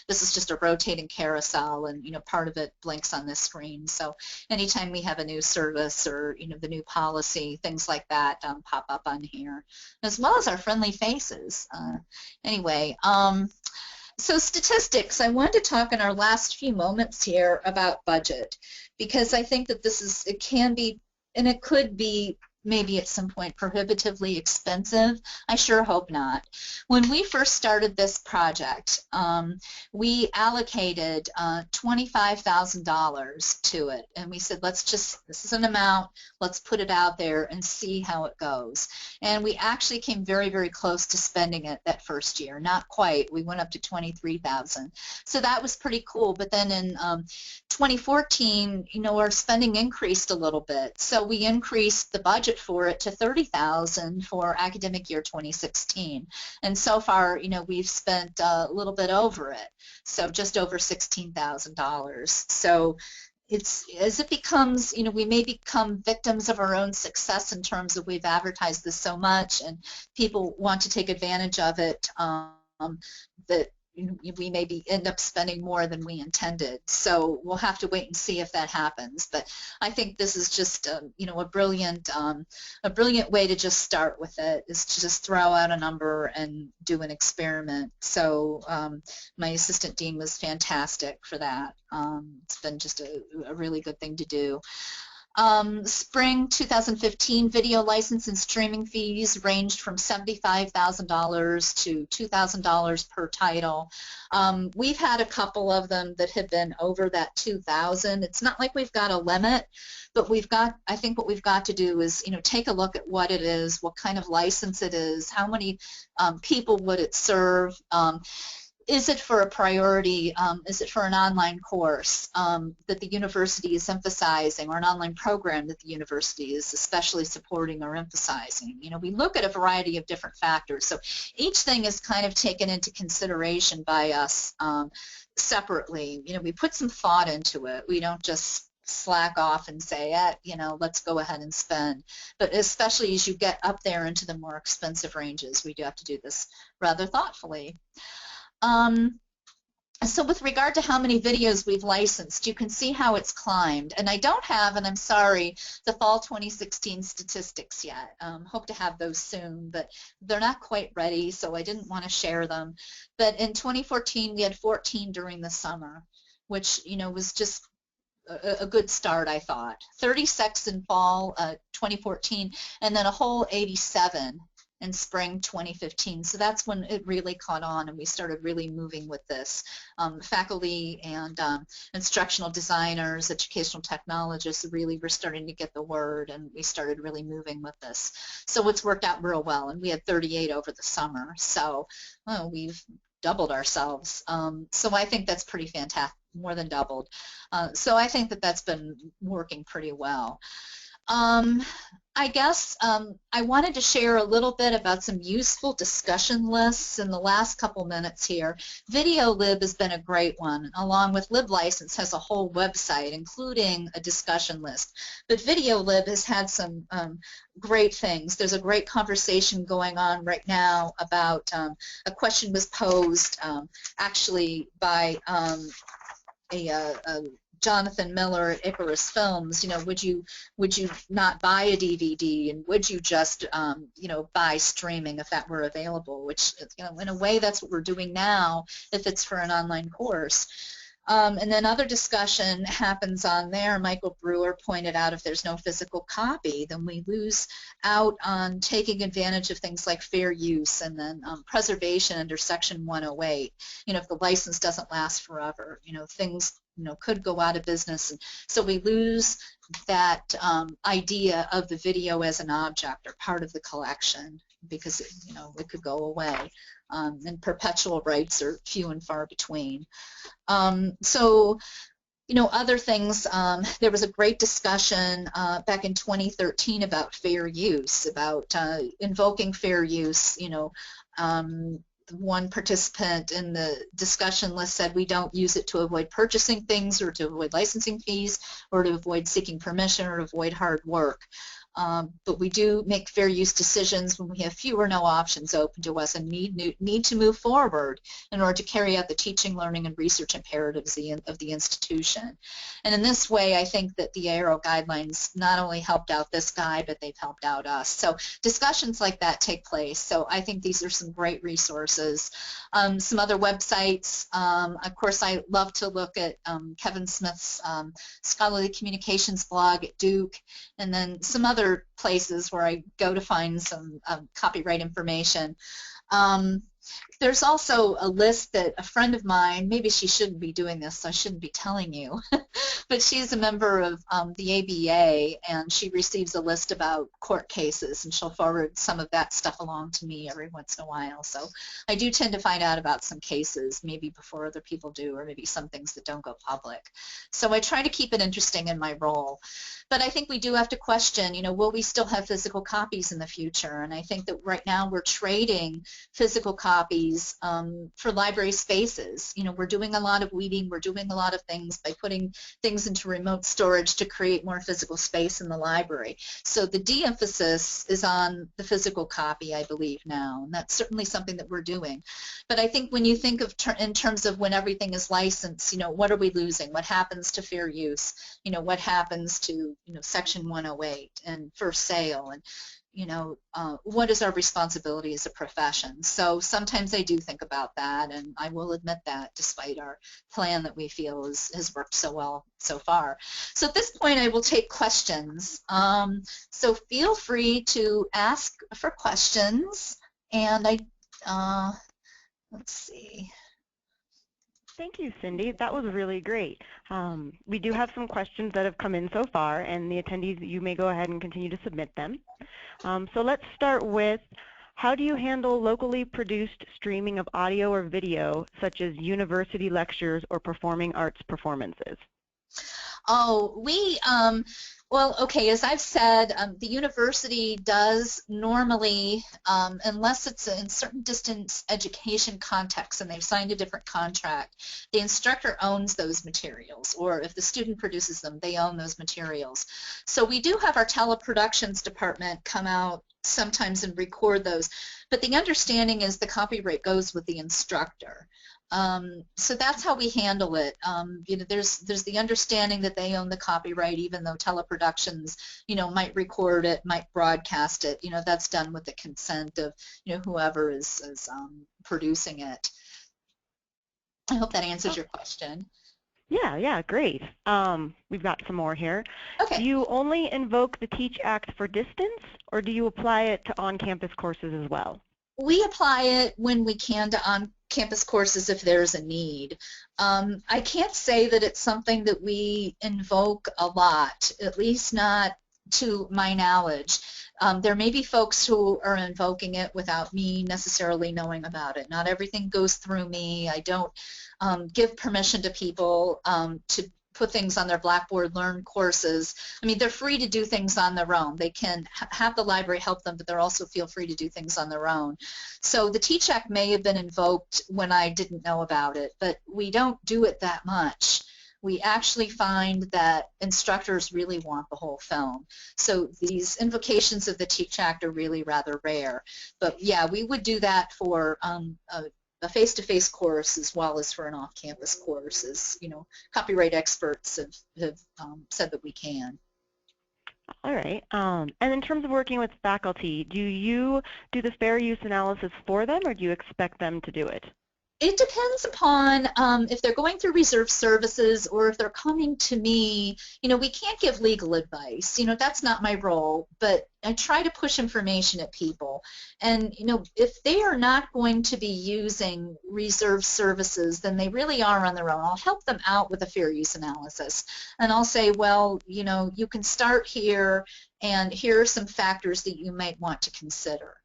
This is just a rotating carousel, and you know, part of it blinks on this screen. So anytime we have a new service or you know the new policy, things like that pop up on here, as well as our friendly faces. Anyway. So statistics, I wanted to talk in our last few moments here about budget, because I think that it can be, and it could be maybe at some point prohibitively expensive. I sure hope not. When we first started this project, we allocated $25,000 to it, and we said, this is an amount, let's put it out there and see how it goes. And we actually came very, very close to spending it that first year. Not quite. We went up to $23,000. So that was pretty cool. But then in 2014, you know, our spending increased a little bit. So we increased the budget for it to $30,000 for academic year 2016, and so far, you know, we've spent a little bit over it, so just over $16,000. So it's as it becomes, you know, we may become victims of our own success in terms of we've advertised this so much and people want to take advantage of it, that we maybe end up spending more than we intended. So we'll have to wait and see if that happens. But I think this is just you know, a brilliant way to just start with it, is to just throw out a number and do an experiment. So my assistant dean was fantastic for that. It's been just a really good thing to do. Spring 2015 video license and streaming fees ranged from $75,000 to $2,000 per title. We've had a couple of them that have been over that $2,000. It's not like we've got a limit, but I think what we've got to do is, you know, take a look at what it is, what kind of license it is, how many people would it serve. Is it for a priority? Is it for an online course that the university is emphasizing, or an online program that the university is especially supporting or emphasizing? You know, we look at a variety of different factors. So each thing is kind of taken into consideration by us separately. You know, we put some thought into it. We don't just slack off and say, you know, let's go ahead and spend. But especially as you get up there into the more expensive ranges, we do have to do this rather thoughtfully. So with regard to how many videos we've licensed, you can see how it's climbed. And I don't have, and I'm sorry, the fall 2016 statistics yet. Hope to have those soon, but they're not quite ready, so I didn't want to share them. But in 2014, we had 14 during the summer, which, you know, was just a good start, I thought. 36 in fall 2014, and then a whole 87 in spring 2015. So that's when it really caught on and we started really moving with this. Faculty and instructional designers, educational technologists really were starting to get the word, and we started really moving with this. So it's worked out real well, and we had 38 over the summer. So we've doubled ourselves. So I think that's pretty fantastic, more than doubled. So I think that that's been working pretty well. I guess I wanted to share a little bit about some useful discussion lists in the last couple minutes here. Videolib has been a great one, along with LibLicense has a whole website, including a discussion list. But Videolib has had some great things. There's a great conversation going on right now about a question was posed actually by a Jonathan Miller at Icarus Films. You know, would you not buy a DVD, and would you just you know, buy streaming if that were available? Which, you know, in a way that's what we're doing now if it's for an online course. And then other discussion happens on there. Michael Brewer pointed out if there's no physical copy, then we lose out on taking advantage of things like fair use and then preservation under Section 108. You know, if the license doesn't last forever, you know, things, you know, could go out of business. And so we lose that idea of the video as an object or part of the collection, because you know, it could go away. And perpetual rights are few and far between. So, you know, other things, there was a great discussion back in 2013 about fair use, about invoking fair use. You know, one participant in the discussion list said we don't use it to avoid purchasing things or to avoid licensing fees or to avoid seeking permission or to avoid hard work. But we do make fair use decisions when we have few or no options open to us and need to move forward in order to carry out the teaching, learning, and research imperatives of the institution. And in this way, I think that the AERO guidelines not only helped out this guy, but they've helped out us. So discussions like that take place. So I think these are some great resources. Some other websites, of course, I love to look at Kevin Smith's scholarly communications blog at Duke, and then some other places where I go to find some copyright information. There's also a list that a friend of mine, maybe she shouldn't be doing this, so I shouldn't be telling you, but she's a member of the ABA, and she receives a list about court cases, and she'll forward some of that stuff along to me every once in a while. So I do tend to find out about some cases, maybe before other people do, or maybe some things that don't go public. So I try to keep it interesting in my role. But I think we do have to question, you know, will we still have physical copies in the future? And I think that right now we're trading physical copies for library spaces. You know, we're doing a lot of weeding, we're doing a lot of things by putting things into remote storage to create more physical space in the library. So the de-emphasis is on the physical copy, I believe, now, and that's certainly something that we're doing. But I think when you think of in terms of when everything is licensed, you know, what are we losing? What happens to fair use? You know, what happens to, you know, Section 108 and first sale, and you know, what is our responsibility as a profession? So sometimes I do think about that, and I will admit that despite our plan that we feel has worked so well so far. So at this point I will take questions. So feel free to ask for questions, and let's see. Thank you, Cindy. That was really great. We do have some questions that have come in so far, and the attendees, you may go ahead and continue to submit them. So let's start with, how do you handle locally produced streaming of audio or video, such as university lectures or performing arts performances? Oh, well, okay, as I've said, the university does normally, unless it's in certain distance education contexts and they've signed a different contract, the instructor owns those materials, or if the student produces them, they own those materials. So we do have our teleproductions department come out sometimes and record those, but the understanding is the copyright goes with the instructor. So that's how we handle it. You know, there's the understanding that they own the copyright, even though teleproductions, you know, might record it, might broadcast it. You know, that's done with the consent of, you know, whoever is producing it. I hope that answers your question. Yeah, great. We've got some more here. Okay. Do you only invoke the Teach Act for distance, or do you apply it to on-campus courses as well? We apply it when we can to on-campus courses if there's a need. I can't say that it's something that we invoke a lot, at least not to my knowledge. There may be folks who are invoking it without me necessarily knowing about it. Not everything goes through me. I don't give permission to people to put things on their Blackboard Learn courses. I mean, they're free to do things on their own. They can have the library help them, but they're also feel free to do things on their own. So the Teach Act may have been invoked when I didn't know about it, but we don't do it that much. We actually find that instructors really want the whole film. So these invocations of the Teach Act are really rather rare. But yeah, we would do that for a face-to-face course as well as for an off-campus course, as copyright experts have said that we can. All right. And in terms of working with faculty, do you do the fair use analysis for them, or do you expect them to do it? It depends upon if they're going through reserve services or if they're coming to me. We can't give legal advice. That's not my role, but I try to push information at people. And, if they are not going to be using reserve services, then they really are on their own. I'll help them out with a fair use analysis. And I'll say, well, you can start here, and here are some factors that you might want to consider.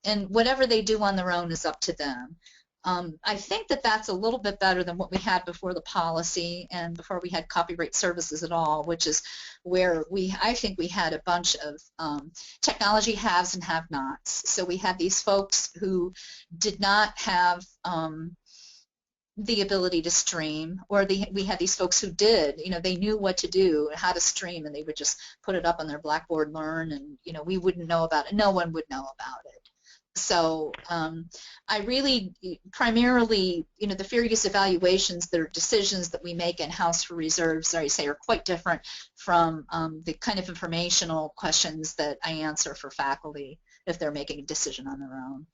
And whatever they do on their own is up to them. I think that that's a little bit better than what we had before the policy and before we had copyright services at all, which is where I think we had a bunch of technology haves and have-nots. So we had these folks who did not have the ability to stream, or we had these folks who did. They knew what to do, how to stream, and they would just put it up on their Blackboard Learn, and we wouldn't know about it. No one would know about it. So I really, primarily, the fair use evaluations, they're decisions that we make in-house for reserves, I say, are quite different from the kind of informational questions that I answer for faculty if they're making a decision on their own.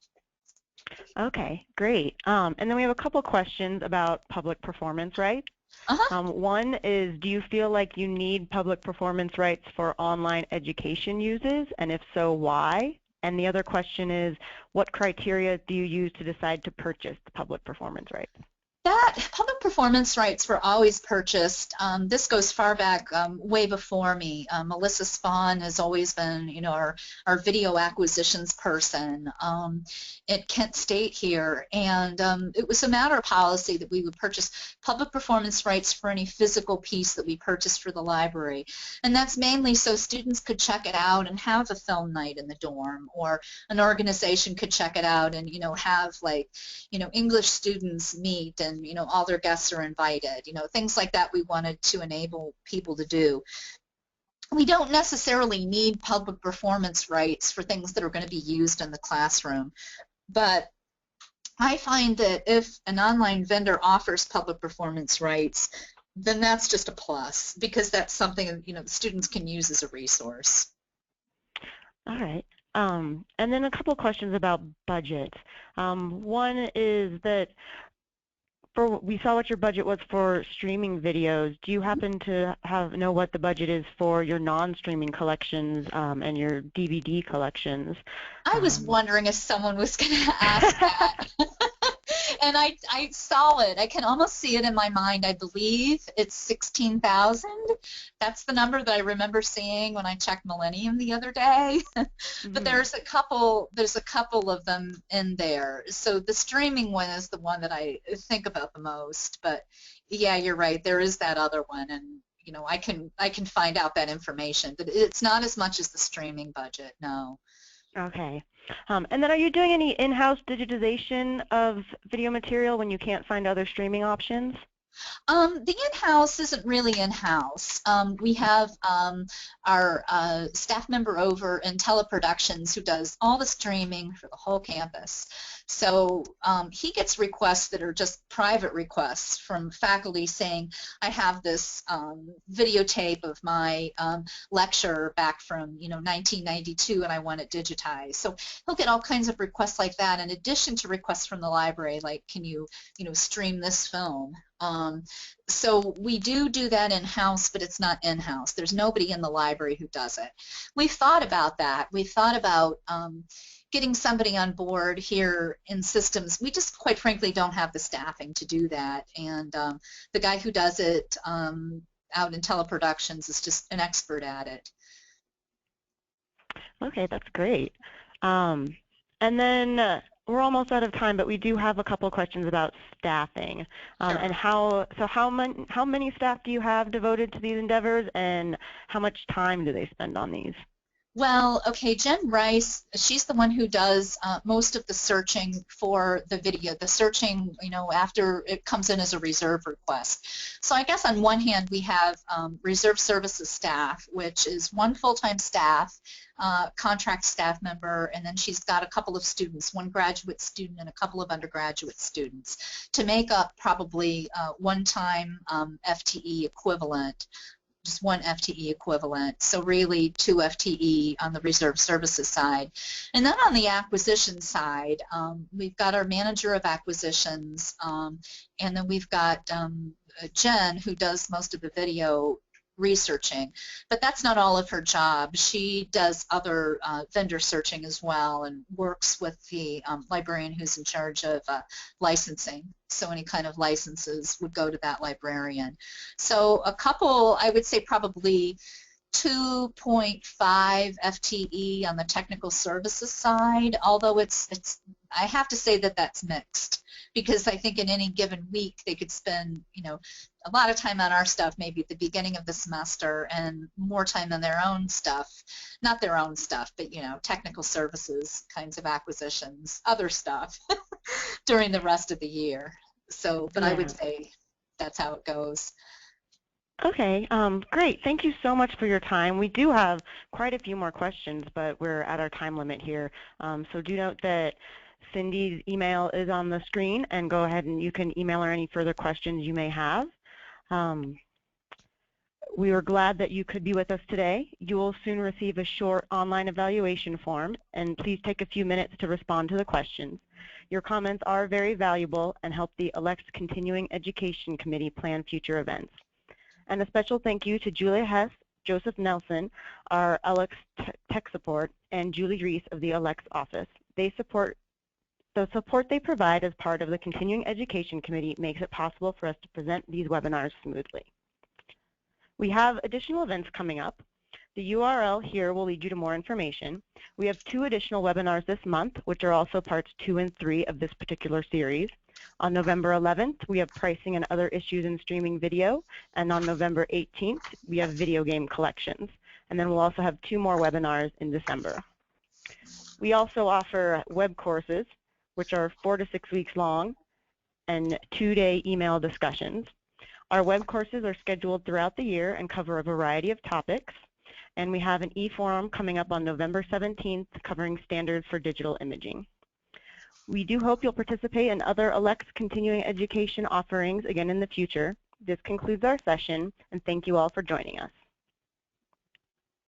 Okay, great. And then we have a couple questions about public performance rights. One is, do you feel like you need public performance rights for online education uses, and if so, why? And the other question is, what criteria do you use to decide to purchase the public performance rights? That public performance rights were always purchased. This goes far back, way before me. Melissa Spahn has always been, our video acquisitions person at Kent State here, and it was a matter of policy that we would purchase public performance rights for any physical piece that we purchased for the library, and that's mainly so students could check it out and have a film night in the dorm, or an organization could check it out and have English students meet, and all their guests are invited, things like that we wanted to enable people to do. We don't necessarily need public performance rights for things that are going to be used in the classroom, but I find that if an online vendor offers public performance rights, then that's just a plus, because that's something students can use as a resource. All right. And then a couple questions about budget. One is that we saw what your budget was for streaming videos. Do you happen to know what the budget is for your non-streaming collections and your DVD collections? I was wondering if someone was going to ask that. And I saw it. I can almost see it in my mind. I believe it's 16,000. That's the number that I remember seeing when I checked Millennium the other day. But there's a couple of them in there. So the streaming one is the one that I think about the most. But yeah, you're right. There is that other one, and I can find out that information. But it's not as much as the streaming budget. No. Okay. And then are you doing any in-house digitization of video material when you can't find other streaming options? The in-house isn't really in-house. We have our staff member over in teleproductions who does all the streaming for the whole campus. So he gets requests that are just private requests from faculty saying, I have this videotape of my lecture back from 1992 and I want it digitized. So he'll get all kinds of requests like that, in addition to requests from the library, like, can you stream this film? So we do that in-house, but it's not in-house. There's nobody in the library who does it. We've thought about that. We've thought about getting somebody on board here in systems. We just, quite frankly, don't have the staffing to do that. And the guy who does it out in teleproductions is just an expert at it. Okay, that's great. And then We're almost out of time, but we do have a couple questions about staffing. Sure. And how many staff do you have devoted to these endeavors, and how much time do they spend on these? Well, okay, Jen Rice, she's the one who does most of the searching for the video, the searching, after it comes in as a reserve request. So I guess on one hand we have reserve services staff, which is one full-time staff, contract staff member, and then she's got a couple of students, one graduate student and a couple of undergraduate students, to make up probably one-time FTE equivalent. Just one FTE equivalent, so really 2 FTE on the reserve services side. And then on the acquisition side, we've got our manager of acquisitions, and then we've got Jen, who does most of the video researching, but that's not all of her job. She does other vendor searching as well and works with the librarian who's in charge of licensing. So any kind of licenses would go to that librarian. So a couple, I would say probably 2.5 FTE on the technical services side, although I have to say that that's mixed, because I think in any given week they could spend, a lot of time on our stuff maybe at the beginning of the semester and more time on their own stuff, not their own stuff, but technical services kinds of acquisitions, other stuff during the rest of the year. So, but yeah. I would say that's how it goes. Okay, great. Thank you so much for your time. We do have quite a few more questions, but we're at our time limit here. So do note that Cindy's email is on the screen, and go ahead and you can email her any further questions you may have. We are glad that you could be with us today. You will soon receive a short online evaluation form, and please take a few minutes to respond to the questions. Your comments are very valuable and help the ALCTS Continuing Education Committee plan future events. And a special thank you to Julia Hess, Joseph Nelson, our ALCTS tech support, and Julie Reese of the ALCTS office. The support they provide as part of the Continuing Education Committee makes it possible for us to present these webinars smoothly. We have additional events coming up. The URL here will lead you to more information. We have 2 additional webinars this month, which are also parts 2 and 3 of this particular series. On November 11th, we have pricing and other issues in streaming video, and on November 18th, we have video game collections. And then we'll also have 2 more webinars in December. We also offer web courses, which are 4 to 6 weeks long, and 2-day email discussions. Our web courses are scheduled throughout the year and cover a variety of topics. And we have an e-forum coming up on November 17th covering standards for digital imaging. We do hope you'll participate in other ALCTS continuing education offerings again in the future. This concludes our session, and thank you all for joining us.